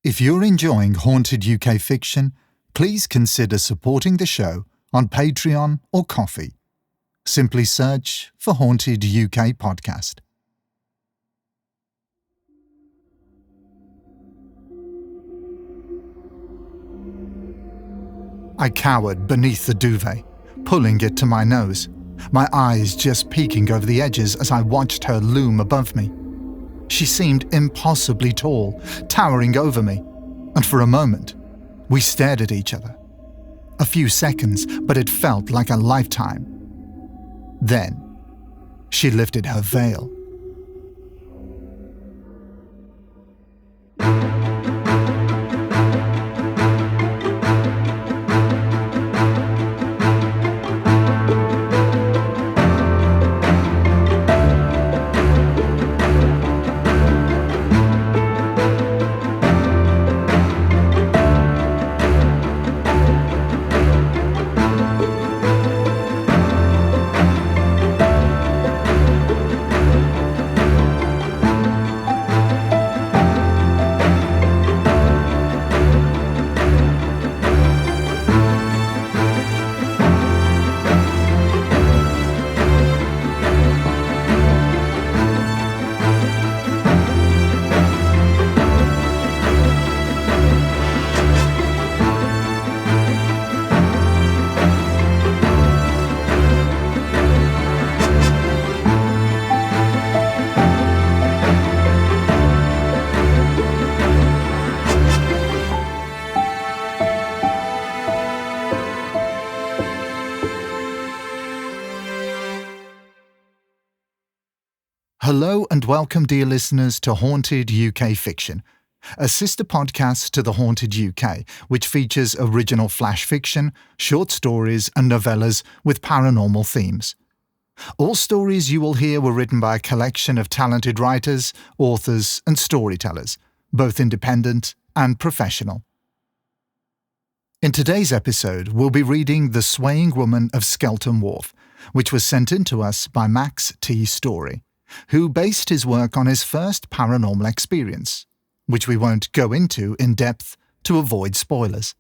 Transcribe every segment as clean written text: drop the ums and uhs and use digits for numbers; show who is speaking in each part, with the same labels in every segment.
Speaker 1: If you're enjoying haunted UK fiction, please consider supporting the show on Patreon or Ko-fi. Simply search for Haunted UK Podcast. I cowered beneath the duvet, pulling it to my nose, my eyes just peeking over the edges as I watched her loom above me. She seemed impossibly tall, towering over me, and for a moment, we stared at each other. A few seconds, but it felt like a lifetime. Then, she lifted her veil. Hello and welcome, dear listeners, to Haunted UK Fiction, a sister podcast to The Haunted UK, which features original flash fiction, short stories and novellas with paranormal themes. All stories you will hear were written by a collection of talented writers, authors and storytellers, both independent and professional. In today's episode, we'll be reading The Swaying Woman of Skelton Wharf, which was sent in to us by Max T. Storey, who based his work on his first paranormal experience, which we won't go into in depth to avoid spoilers.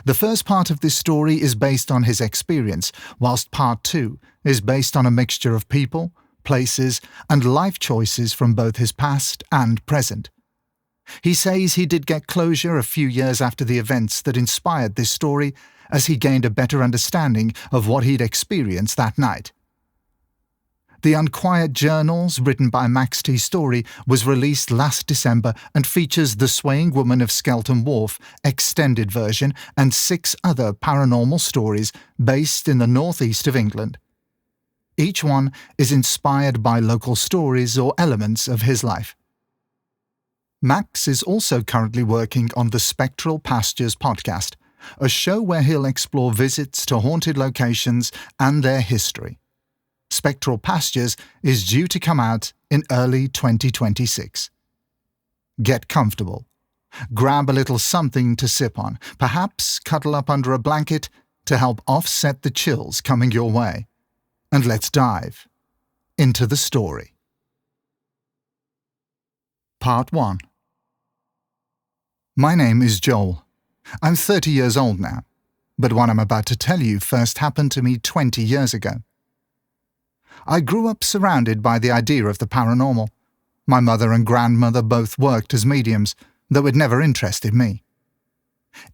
Speaker 1: The first part of this story is based on his experience, whilst part 2 is based on a mixture of people, places, and life choices from both his past and present. He says he did get closure a few years after the events that inspired this story, as he gained a better understanding of what he'd experienced that night. The Unquiet Journals, written by Max T. Storey, was released last December and features The Swaying Woman of Skelton Wharf extended version and 6 other paranormal stories based in the northeast of England. Each one is inspired by local stories or elements of his life. Max is also currently working on the Spectral Pastures podcast, a show where he'll explore visits to haunted locations and their history. Spectral Pastures is due to come out in early 2026. Get comfortable. Grab a little something to sip on, perhaps cuddle up under a blanket to help offset the chills coming your way. And let's dive into the story. Part 1. My name is Joel. I'm 30 years old now, but what I'm about to tell you first happened to me 20 years ago. I grew up surrounded by the idea of the paranormal. My mother and grandmother both worked as mediums, though it never interested me.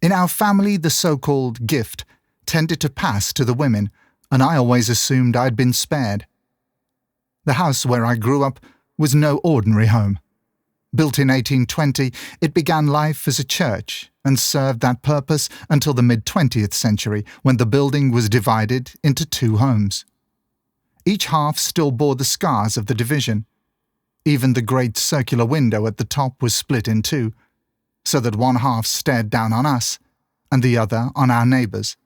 Speaker 1: In our family, the so-called gift tended to pass to the women, and I always assumed I'd been spared. The house where I grew up was no ordinary home. Built in 1820, it began life as a church and served that purpose until the mid-20th century, when the building was divided into 2 homes. Each half still bore the scars of the division. Even the great circular window at the top was split in 2, so that one half stared down on us and the other on our neighbours.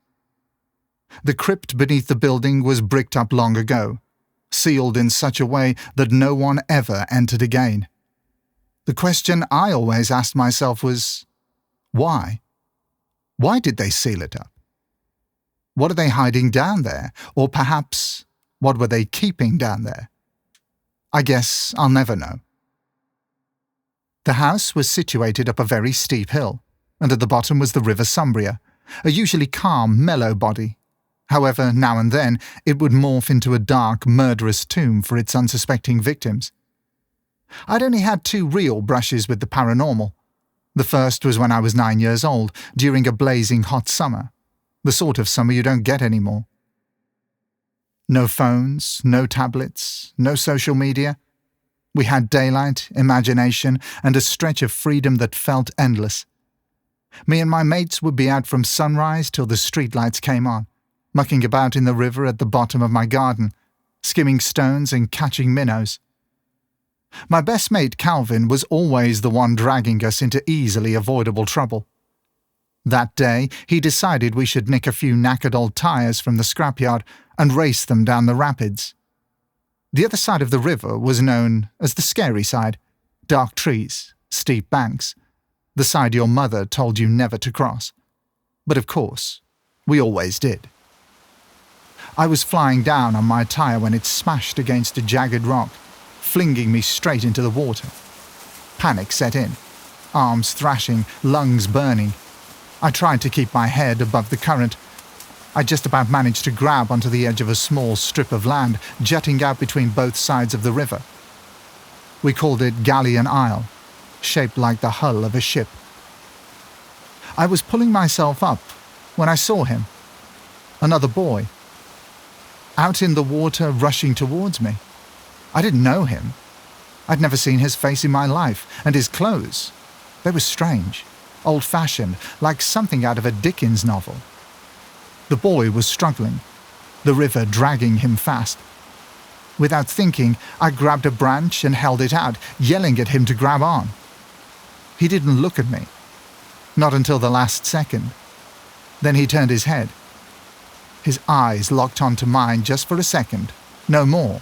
Speaker 1: The crypt beneath the building was bricked up long ago, sealed in such a way that no one ever entered again. The question I always asked myself was, why? Why did they seal it up? What are they hiding down there? Or perhaps, what were they keeping down there? I guess I'll never know. The house was situated up a very steep hill, and at the bottom was the River Cumbria, a usually calm, mellow body. However, now and then it would morph into a dark, murderous tomb for its unsuspecting victims. I'd only had 2 real brushes with the paranormal. The first was when I was 9 years old, during a blazing hot summer, the sort of summer you don't get anymore. No phones, no tablets, no social media. We had daylight, imagination, and a stretch of freedom that felt endless. Me and my mates would be out from sunrise till the streetlights came on, mucking about in the river at the bottom of my garden, skimming stones and catching minnows. My best mate Calvin was always the one dragging us into easily avoidable trouble. That day, he decided we should nick a few knackered old tyres from the scrapyard and race them down the rapids. The other side of the river was known as the scary side: dark trees, steep banks, the side your mother told you never to cross. But of course, we always did. I was flying down on my tyre when it smashed against a jagged rock, flinging me straight into the water. Panic set in, arms thrashing, lungs burning. I tried to keep my head above the current. I just about managed to grab onto the edge of a small strip of land jutting out between both sides of the river. We called it Galleon Isle, shaped like the hull of a ship. I was pulling myself up when I saw him, another boy, out in the water rushing towards me. I didn't know him. I'd never seen his face in my life, and his clothes, they were strange, old-fashioned, like something out of a Dickens novel. The boy was struggling, the river dragging him fast. Without thinking, I grabbed a branch and held it out, yelling at him to grab on. He didn't look at me, not until the last second. Then he turned his head. His eyes locked onto mine just for a second, no more.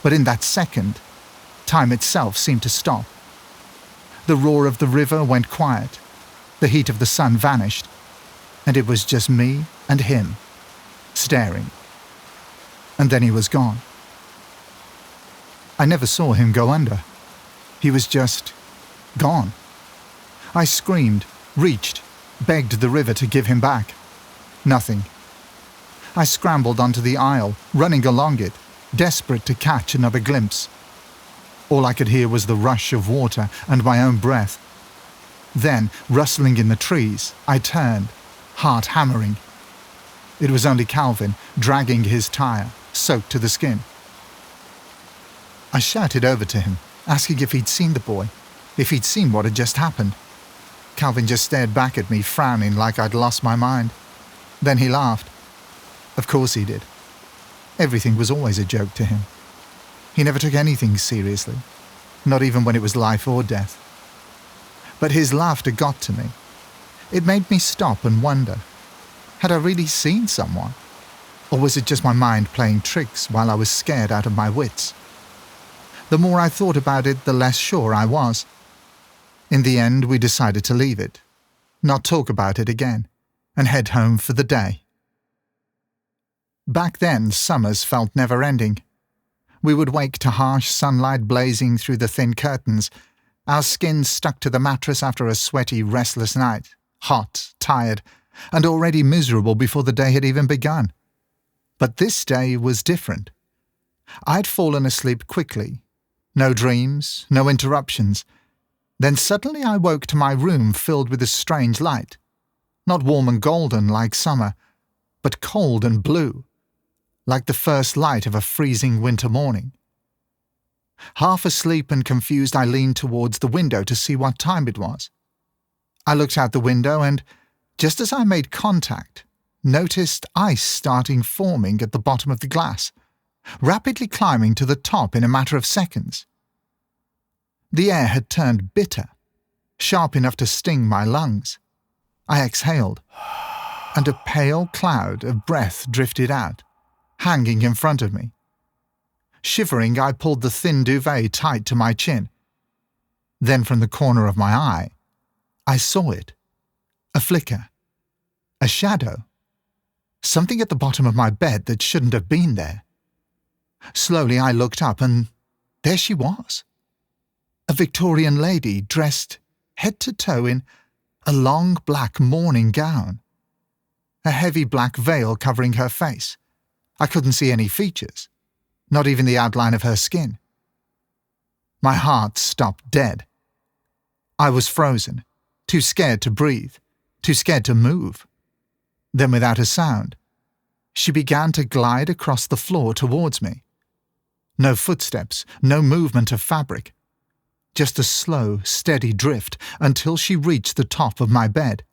Speaker 1: But in that second, time itself seemed to stop. The roar of the river went quiet. The heat of the sun vanished. And it was just me and him, staring. And then he was gone. I never saw him go under. He was just gone. I screamed, reached, begged the river to give him back. Nothing. I scrambled onto the aisle, running along it, desperate to catch another glimpse. All I could hear was the rush of water and my own breath. Then, rustling in the trees, I turned, heart hammering. It was only Calvin, dragging his tyre, soaked to the skin. I shouted over to him, asking if he'd seen the boy, if he'd seen what had just happened. Calvin just stared back at me, frowning like I'd lost my mind. Then he laughed. Of course he did. Everything was always a joke to him. He never took anything seriously, not even when it was life or death. But his laughter got to me. It made me stop and wonder, had I really seen someone? Or was it just my mind playing tricks while I was scared out of my wits? The more I thought about it, the less sure I was. In the end, we decided to leave it, not talk about it again, and head home for the day. Back then, summers felt never-ending. We would wake to harsh sunlight blazing through the thin curtains, our skins stuck to the mattress after a sweaty, restless night, hot, tired, and already miserable before the day had even begun. But this day was different. I'd fallen asleep quickly. No dreams, no interruptions. Then suddenly I woke to my room filled with a strange light. Not warm and golden like summer, but cold and blue, like the first light of a freezing winter morning. Half asleep and confused, I leaned towards the window to see what time it was. I looked out the window and, just as I made contact, noticed ice starting forming at the bottom of the glass, rapidly climbing to the top in a matter of seconds. The air had turned bitter, sharp enough to sting my lungs. I exhaled, and a pale cloud of breath drifted out, hanging in front of me. Shivering, I pulled the thin duvet tight to my chin. Then from the corner of my eye, I saw it. A flicker. A shadow. Something at the bottom of my bed that shouldn't have been there. Slowly I looked up, and there she was. A Victorian lady dressed head to toe in a long black morning gown. A heavy black veil covering her face. I couldn't see any features, not even the outline of her skin. My heart stopped dead. I was frozen, too scared to breathe, too scared to move. Then, without a sound, she began to glide across the floor towards me. No footsteps, no movement of fabric. Just a slow, steady drift until she reached the top of my bed.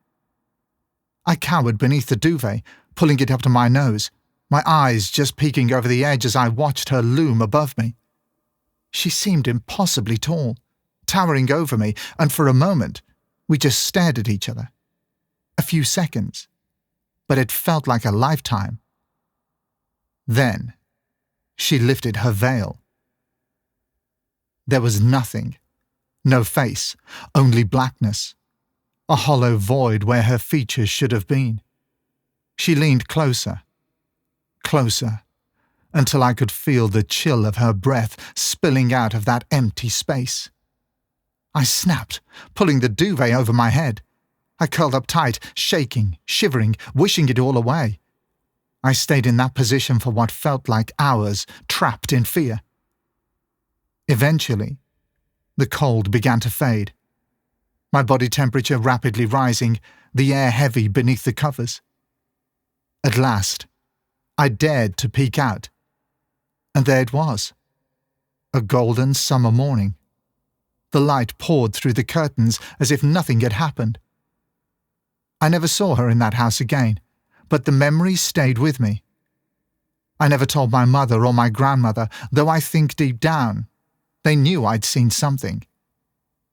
Speaker 1: I cowered beneath the duvet, pulling it up to my nose, my eyes just peeking over the edge as I watched her loom above me. She seemed impossibly tall, towering over me, and for a moment, we just stared at each other. A few seconds, but it felt like a lifetime. Then, she lifted her veil. There was nothing, no face, only blackness, a hollow void where her features should have been. She leaned closer, closer, until I could feel the chill of her breath spilling out of that empty space. I snapped, pulling the duvet over my head. I curled up tight, shaking, shivering, wishing it all away. I stayed in that position for what felt like hours, trapped in fear. Eventually, the cold began to fade. My body temperature rapidly rising, the air heavy beneath the covers. At last, I dared to peek out. And there it was. A golden summer morning. The light poured through the curtains as if nothing had happened. I never saw her in that house again, but the memory stayed with me. I never told my mother or my grandmother, though I think deep down, they knew I'd seen something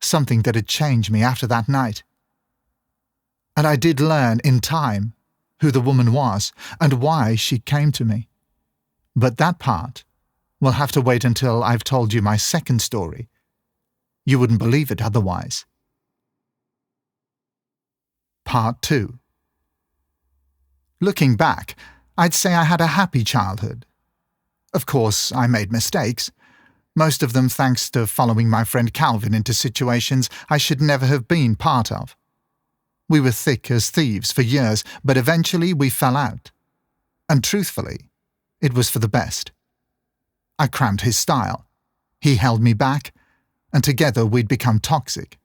Speaker 1: that had changed me after that night. And I did learn in time who the woman was and why she came to me. But that part will have to wait until I've told you my second story. You wouldn't believe it otherwise. Part 2. Looking back, I'd say I had a happy childhood. Of course, I made mistakes, most of them thanks to following my friend Calvin into situations I should never have been part of. We were thick as thieves for years, but eventually we fell out. And truthfully, it was for the best. I cramped his style. He held me back, and together we'd become toxic.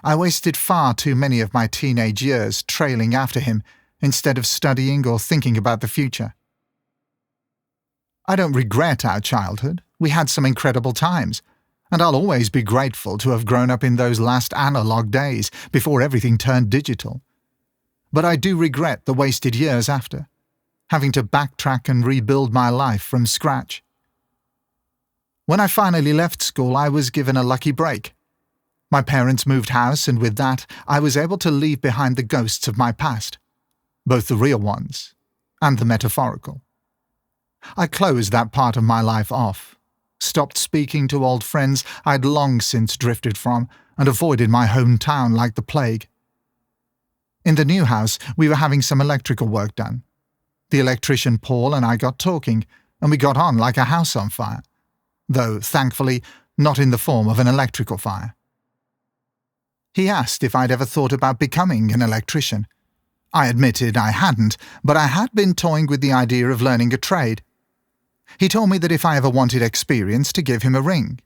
Speaker 1: I wasted far too many of my teenage years trailing after him instead of studying or thinking about the future. I don't regret our childhood. We had some incredible times, and I'll always be grateful to have grown up in those last analog days before everything turned digital. But I do regret the wasted years after, having to backtrack and rebuild my life from scratch. When I finally left school, I was given a lucky break. My parents moved house, and with that, I was able to leave behind the ghosts of my past, both the real ones and the metaphorical. I closed that part of my life off, stopped speaking to old friends I'd long since drifted from, and avoided my hometown like the plague. In the new house, we were having some electrical work done. The electrician Paul and I got talking, and we got on like a house on fire, though, thankfully, not in the form of an electrical fire. He asked if I'd ever thought about becoming an electrician. I admitted I hadn't, but I had been toying with the idea of learning a trade. He told me that if I ever wanted experience, to give him a ring.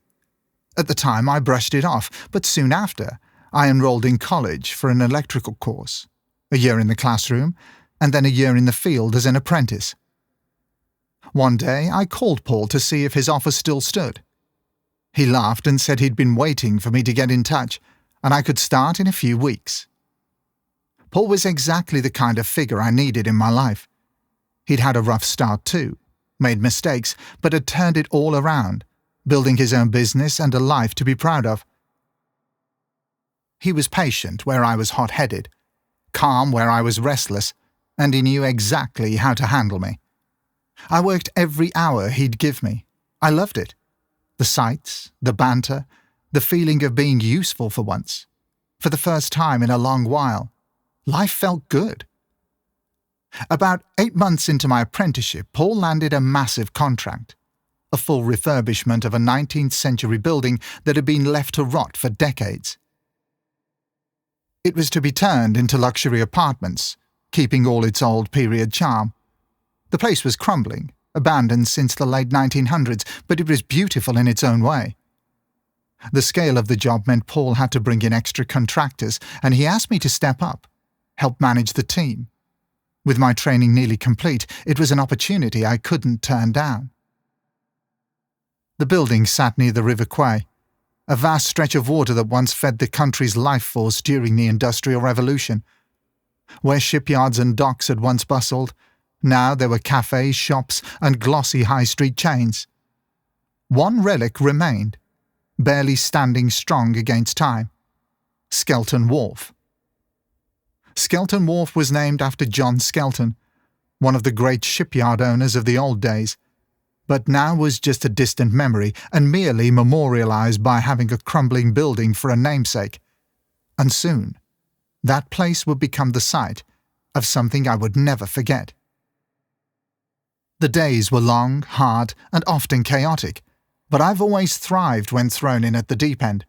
Speaker 1: At the time, I brushed it off, but soon after, I enrolled in college for an electrical course, a year in the classroom, and then a year in the field as an apprentice. One day, I called Paul to see if his offer still stood. He laughed and said he'd been waiting for me to get in touch, and I could start in a few weeks. Paul was exactly the kind of figure I needed in my life. He'd had a rough start too, made mistakes, but had turned it all around, building his own business and a life to be proud of. He was patient where I was hot-headed, calm where I was restless, and he knew exactly how to handle me. I worked every hour he'd give me. I loved it. The sights, the banter, the feeling of being useful for once. For the first time in a long while, life felt good. About 8 months into my apprenticeship, Paul landed a massive contract. a full refurbishment of a 19th century building that had been left to rot for decades. It was to be turned into luxury apartments, keeping all its old period charm. The place was crumbling, abandoned since the late 1900s, but it was beautiful in its own way. The scale of the job meant Paul had to bring in extra contractors, and he asked me to step up, help manage the team. With my training nearly complete, it was an opportunity I couldn't turn down. The building sat near the River Kwai, a vast stretch of water that once fed the country's life force during the Industrial Revolution. Where shipyards and docks had once bustled, now there were cafes, shops, and glossy high street chains. One relic remained, barely standing strong against time: Skelton Wharf. Skelton Wharf was named after John Skelton, one of the great shipyard owners of the old days, but now was just a distant memory and merely memorialized by having a crumbling building for a namesake. And soon, that place would become the site of something I would never forget. The days were long, hard, and often chaotic, but I've always thrived when thrown in at the deep end.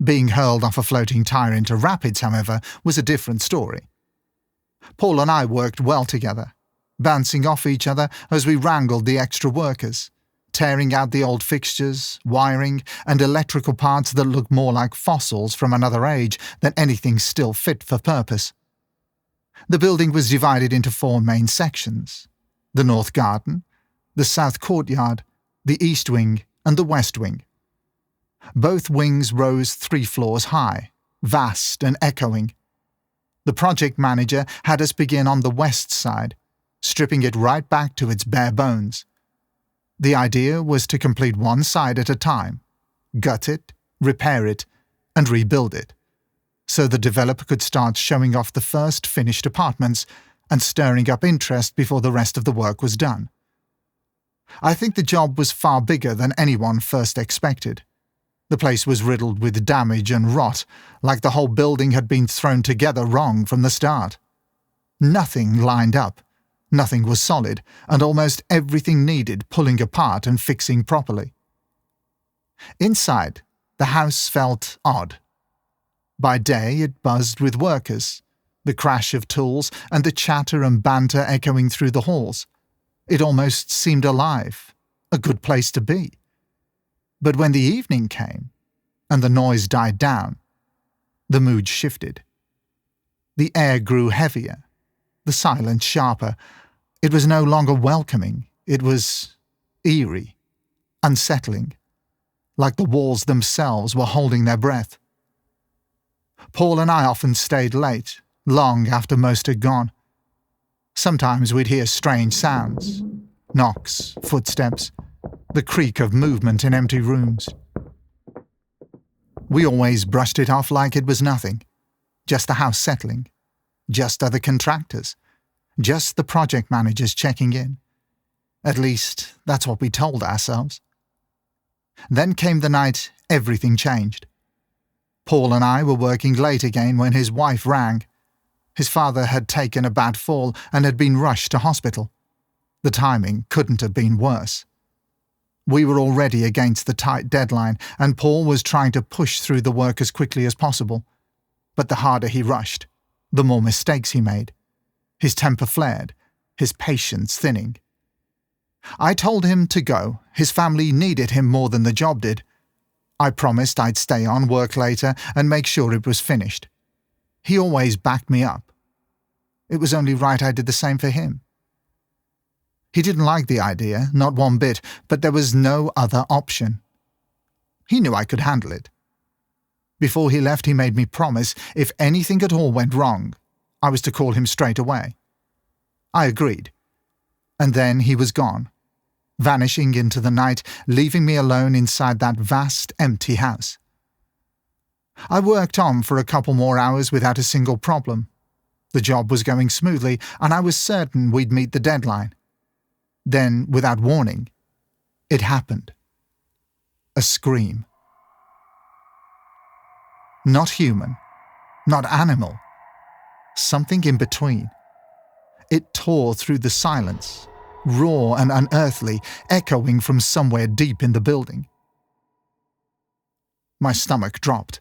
Speaker 1: Being hurled off a floating tire into rapids, however, was a different story. Paul and I worked well together, bouncing off each other as we wrangled the extra workers, tearing out the old fixtures, wiring, and electrical parts that looked more like fossils from another age than anything still fit for purpose. The building was divided into 4 main sections: the North Garden, the South Courtyard, the East Wing, and the West Wing. Both wings rose 3 floors high, vast and echoing. The project manager had us begin on the west side, stripping it right back to its bare bones. The idea was to complete one side at a time, gut it, repair it, and rebuild it, so the developer could start showing off the first finished apartments and stirring up interest before the rest of the work was done. I think the job was far bigger than anyone first expected. The place was riddled with damage and rot, like the whole building had been thrown together wrong from the start. Nothing lined up, nothing was solid, and almost everything needed pulling apart and fixing properly. Inside, the house felt odd. By day it buzzed with workers, the crash of tools and the chatter and banter echoing through the halls. It almost seemed alive, a good place to be. But when the evening came, and the noise died down, the mood shifted. The air grew heavier, the silence sharper. It was no longer welcoming, it was eerie, unsettling, like the walls themselves were holding their breath. Paul and I often stayed late, long after most had gone. Sometimes we'd hear strange sounds, knocks, footsteps, the creak of movement in empty rooms. We always brushed it off like it was nothing, just the house settling, just other contractors, just the project managers checking in. At least, that's what we told ourselves. Then came the night everything changed. Paul and I were working late again when his wife rang. His father had taken a bad fall and had been rushed to hospital. The timing couldn't have been worse. We were already against the tight deadline, and Paul was trying to push through the work as quickly as possible. But the harder he rushed, the more mistakes he made. His temper flared, his patience thinning. I told him to go. His family needed him more than the job did. I promised I'd stay on, work later, and make sure it was finished. He always backed me up. It was only right I did the same for him. He didn't like the idea, not one bit, but there was no other option. He knew I could handle it. Before he left, he made me promise if anything at all went wrong, I was to call him straight away. I agreed. And then he was gone, vanishing into the night, leaving me alone inside that vast, empty house. I worked on for a couple more hours without a single problem. The job was going smoothly, and I was certain we'd meet the deadline. Then, without warning, it happened. A scream. Not human, not animal. Something in between. It tore through the silence, raw and unearthly, echoing from somewhere deep in the building. My stomach dropped.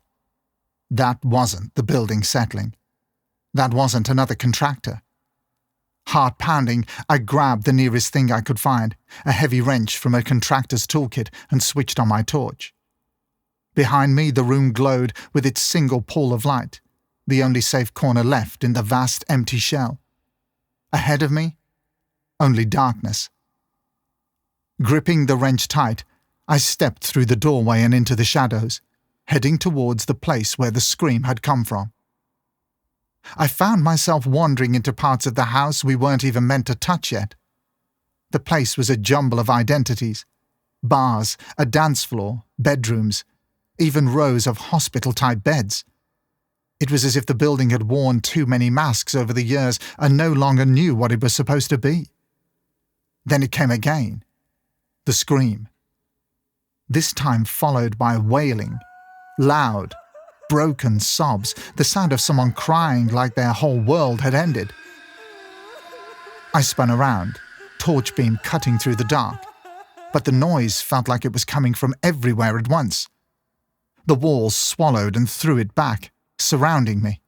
Speaker 1: That wasn't the building settling. That wasn't another contractor. Heart pounding, I grabbed the nearest thing I could find, a heavy wrench from a contractor's toolkit, and switched on my torch. Behind me, the room glowed with its single pool of light, the only safe corner left in the vast empty shell. Ahead of me, only darkness. Gripping the wrench tight, I stepped through the doorway and into the shadows, heading towards the place where the scream had come from. I found myself wandering into parts of the house we weren't even meant to touch yet. The place was a jumble of identities: bars, a dance floor, bedrooms, even rows of hospital-type beds. It was as if the building had worn too many masks over the years and no longer knew what it was supposed to be. Then it came again. The scream. This time followed by wailing, loud, broken sobs, the sound of someone crying like their whole world had ended. I spun around, torch beam cutting through the dark, but the noise felt like it was coming from everywhere at once. The walls swallowed and threw it back, surrounding me.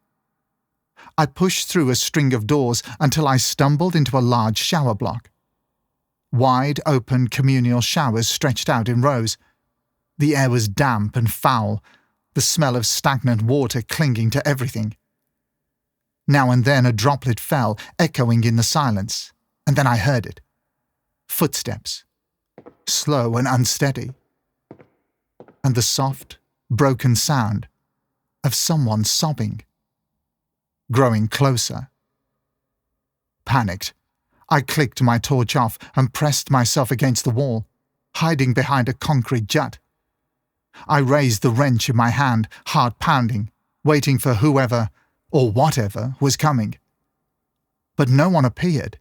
Speaker 1: I pushed through a string of doors until I stumbled into a large shower block. Wide open communal showers stretched out in rows. The air was damp and foul, the smell of stagnant water clinging to everything. Now and then a droplet fell, echoing in the silence, and then I heard it. Footsteps, slow and unsteady, and the soft, broken sound of someone sobbing, growing closer. Panicked, I clicked my torch off and pressed myself against the wall, hiding behind a concrete jut. I raised the wrench in my hand, heart pounding, waiting for whoever or whatever was coming. But no one appeared.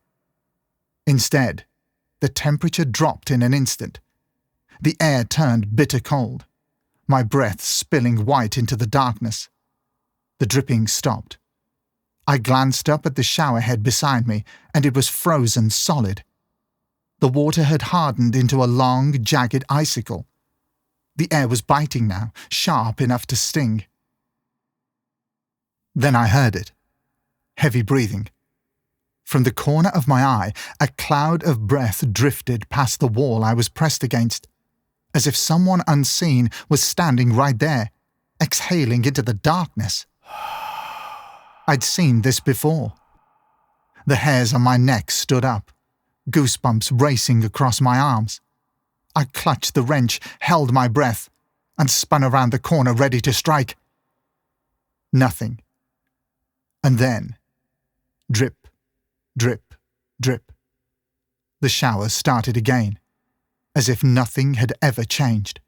Speaker 1: Instead, the temperature dropped in an instant. The air turned bitter cold, my breath spilling white into the darkness. The dripping stopped. I glanced up at the shower head beside me, and it was frozen solid. The water had hardened into a long, jagged icicle. The air was biting now, sharp enough to sting. Then I heard it. Heavy breathing. From the corner of my eye, a cloud of breath drifted past the wall I was pressed against, as if someone unseen was standing right there, exhaling into the darkness. I'd seen this before. The hairs on my neck stood up, goosebumps racing across my arms. I clutched the wrench, held my breath, and spun around the corner ready to strike. Nothing. And then, drip, drip, drip. The shower started again, as if nothing had ever changed.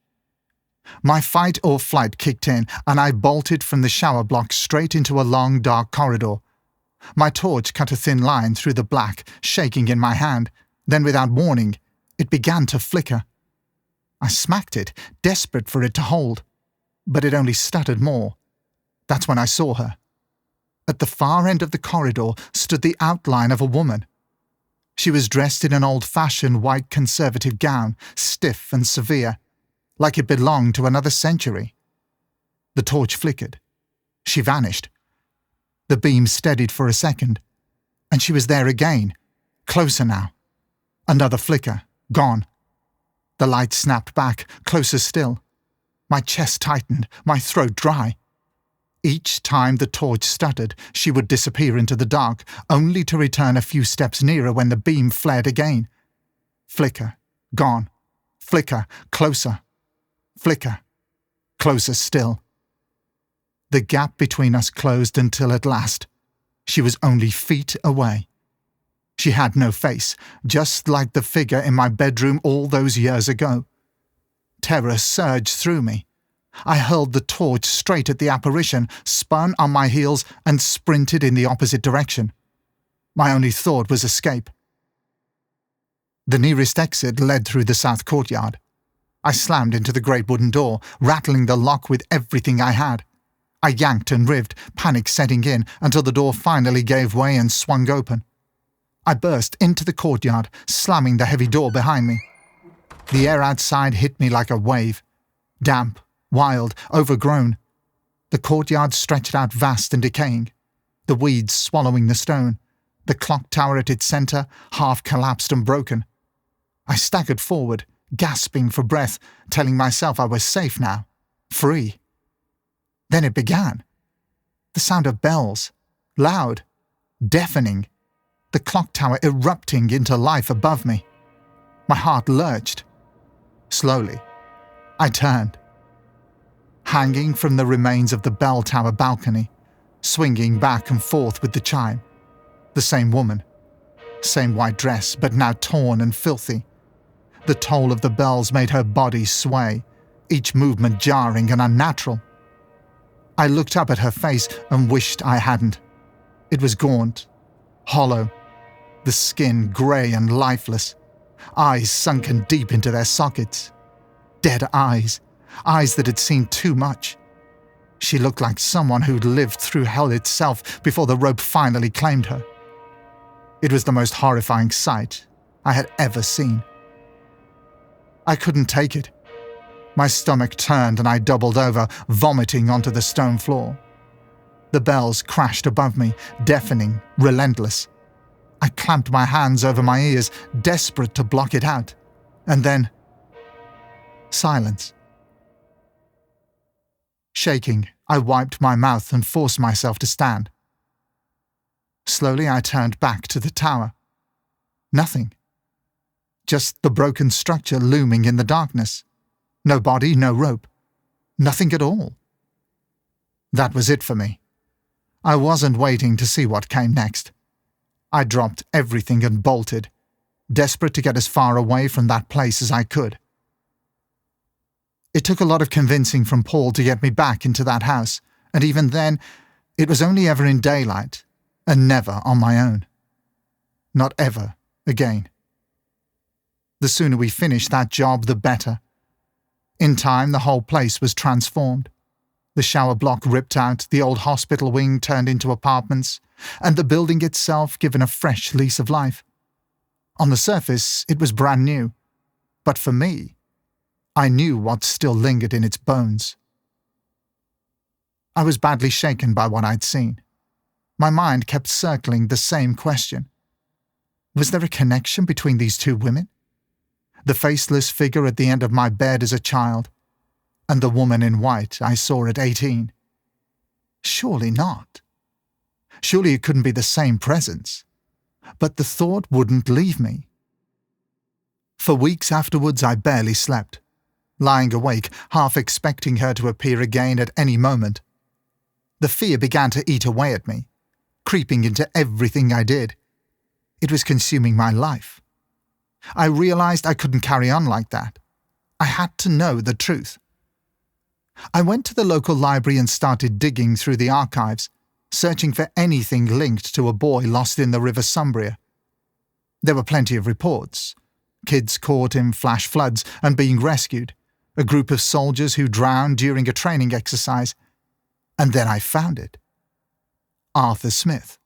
Speaker 1: My fight or flight kicked in, and I bolted from the shower block straight into a long, dark corridor. My torch cut a thin line through the black, shaking in my hand. Then, without warning, it began to flicker. I smacked it, desperate for it to hold, but it only stuttered more. That's when I saw her. At the far end of the corridor stood the outline of a woman. She was dressed in an old-fashioned white conservative gown, stiff and severe, like it belonged to another century. The torch flickered. She vanished. The beam steadied for a second, and she was there again, closer now. Another flicker, gone. The light snapped back, closer still. My chest tightened, my throat dry. Each time the torch stuttered, she would disappear into the dark, only to return a few steps nearer when the beam flared again. Flicker, gone. Flicker, closer. Flicker, closer still. The gap between us closed until at last, she was only feet away. She had no face, just like the figure in my bedroom all those years ago. Terror surged through me. I hurled the torch straight at the apparition, spun on my heels, and sprinted in the opposite direction. My only thought was escape. The nearest exit led through the south courtyard. I slammed into the great wooden door, rattling the lock with everything I had. I yanked and rived, panic setting in, until the door finally gave way and swung open. I burst into the courtyard, slamming the heavy door behind me. The air outside hit me like a wave. Damp, wild, overgrown. The courtyard stretched out vast and decaying, the weeds swallowing the stone, the clock tower at its centre half collapsed and broken. I staggered forward, gasping for breath, telling myself I was safe now, free. Then it began. The sound of bells, loud, deafening, the clock tower erupting into life above me. My heart lurched. Slowly, I turned. Hanging from the remains of the bell tower balcony, swinging back and forth with the chime. The same woman, same white dress, but now torn and filthy. The toll of the bells made her body sway, each movement jarring and unnatural. I looked up at her face and wished I hadn't. It was gaunt, hollow, the skin grey and lifeless, eyes sunken deep into their sockets. Dead eyes, eyes that had seen too much. She looked like someone who'd lived through hell itself before the rope finally claimed her. It was the most horrifying sight I had ever seen. I couldn't take it. My stomach turned and I doubled over, vomiting onto the stone floor. The bells crashed above me, deafening, relentless. I clamped my hands over my ears, desperate to block it out. And then, silence. Shaking, I wiped my mouth and forced myself to stand. Slowly I turned back to the tower. Nothing. Just the broken structure looming in the darkness. No body, no rope. Nothing at all. That was it for me. I wasn't waiting to see what came next. I dropped everything and bolted, desperate to get as far away from that place as I could. It took a lot of convincing from Paul to get me back into that house, and even then, it was only ever in daylight, and never on my own. Not ever again. The sooner we finished that job, the better. In time, the whole place was transformed. The shower block ripped out, the old hospital wing turned into apartments, and the building itself given a fresh lease of life. On the surface, it was brand new. But for me, I knew what still lingered in its bones. I was badly shaken by what I'd seen. My mind kept circling the same question. Was there a connection between these two women? The faceless figure at the end of my bed as a child, and the woman in white I saw at 18. Surely not. Surely it couldn't be the same presence. But the thought wouldn't leave me. For weeks afterwards I barely slept, lying awake, half expecting her to appear again at any moment. The fear began to eat away at me, creeping into everything I did. It was consuming my life. I realized I couldn't carry on like that. I had to know the truth. I went to the local library and started digging through the archives, searching for anything linked to a boy lost in the River Cumbria. There were plenty of reports. Kids caught in flash floods and being rescued, a group of soldiers who drowned during a training exercise. And then I found it. Arthur Smith,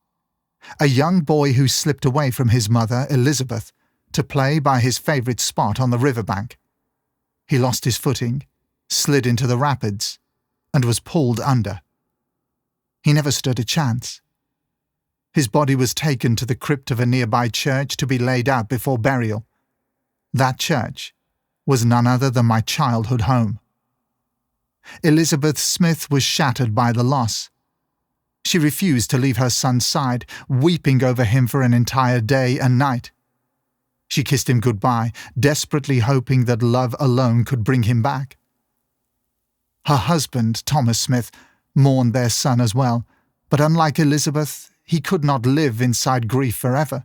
Speaker 1: a young boy who slipped away from his mother, Elizabeth, to play by his favourite spot on the riverbank. He lost his footing, slid into the rapids, and was pulled under. He never stood a chance. His body was taken to the crypt of a nearby church to be laid out before burial. That church was none other than my childhood home. Elizabeth Smith was shattered by the loss. She refused to leave her son's side, weeping over him for an entire day and night. She kissed him goodbye, desperately hoping that love alone could bring him back. Her husband, Thomas Smith, mourned their son as well, but unlike Elizabeth, he could not live inside grief forever.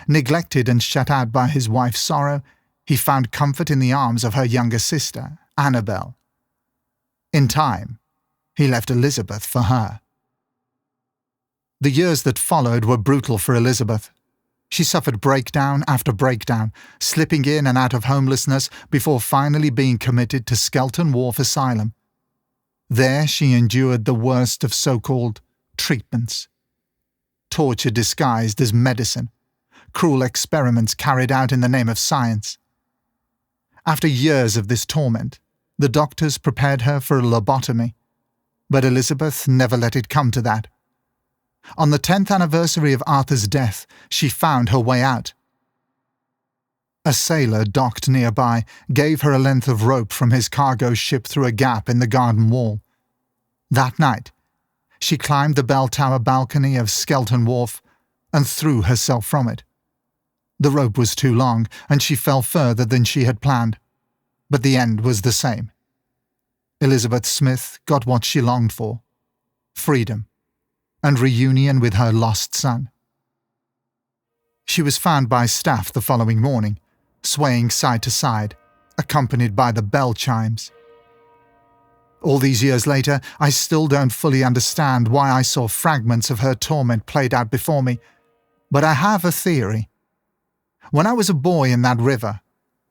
Speaker 1: Neglected and shut out by his wife's sorrow, he found comfort in the arms of her younger sister, Annabel. In time, he left Elizabeth for her. The years that followed were brutal for Elizabeth. She suffered breakdown after breakdown, slipping in and out of homelessness before finally being committed to Skelton Wharf Asylum. There she endured the worst of so-called treatments. Torture disguised as medicine, cruel experiments carried out in the name of science. After years of this torment, the doctors prepared her for a lobotomy, but Elizabeth never let it come to that. On the 10th anniversary of Arthur's death, she found her way out. A sailor docked nearby gave her a length of rope from his cargo ship through a gap in the garden wall. That night, she climbed the bell tower balcony of Skelton Wharf and threw herself from it. The rope was too long, and she fell further than she had planned, but the end was the same. Elizabeth Smith got what she longed for: freedom and reunion with her lost son. She was found by staff the following morning, swaying side to side, accompanied by the bell chimes. All these years later, I still don't fully understand why I saw fragments of her torment played out before me, but I have a theory. When I was a boy in that river,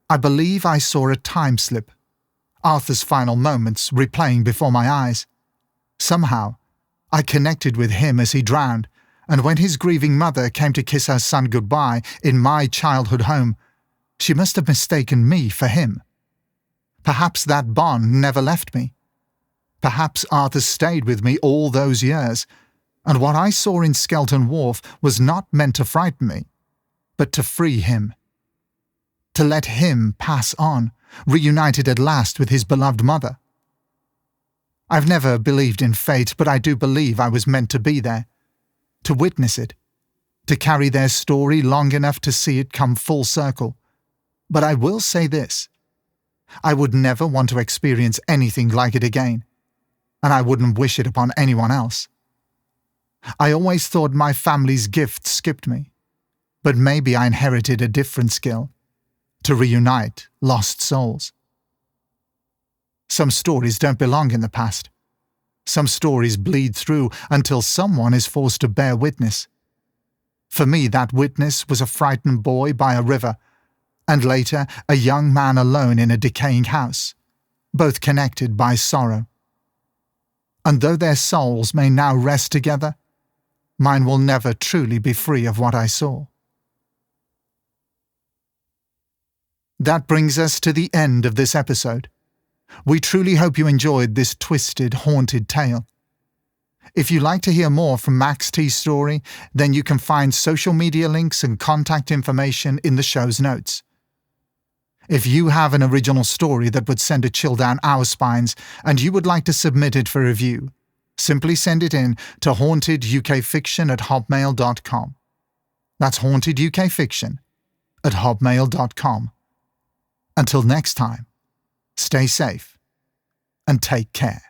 Speaker 1: I believe I saw a time slip, Arthur's final moments replaying before my eyes. Somehow, I connected with him as he drowned, and when his grieving mother came to kiss her son goodbye in my childhood home, she must have mistaken me for him. Perhaps that bond never left me. Perhaps Arthur stayed with me all those years, and what I saw in Skelton Wharf was not meant to frighten me, but to free him. To let him pass on, reunited at last with his beloved mother. I've never believed in fate, but I do believe I was meant to be there, to witness it, to carry their story long enough to see it come full circle. But I will say this: I would never want to experience anything like it again, and I wouldn't wish it upon anyone else. I always thought my family's gift skipped me, but maybe I inherited a different skill: to reunite lost souls. Some stories don't belong in the past. Some stories bleed through until someone is forced to bear witness. For me, that witness was a frightened boy by a river, and later a young man alone in a decaying house, both connected by sorrow. And though their souls may now rest together, mine will never truly be free of what I saw. That brings us to the end of this episode. We truly hope you enjoyed this twisted, haunted tale. If you'd like to hear more from Max T's story, then you can find social media links and contact information in the show's notes. If you have an original story that would send a chill down our spines and you would like to submit it for review, simply send it in to hauntedukfiction@hotmail.com. That's hauntedukfiction@hotmail.com. Until next time, stay safe and take care.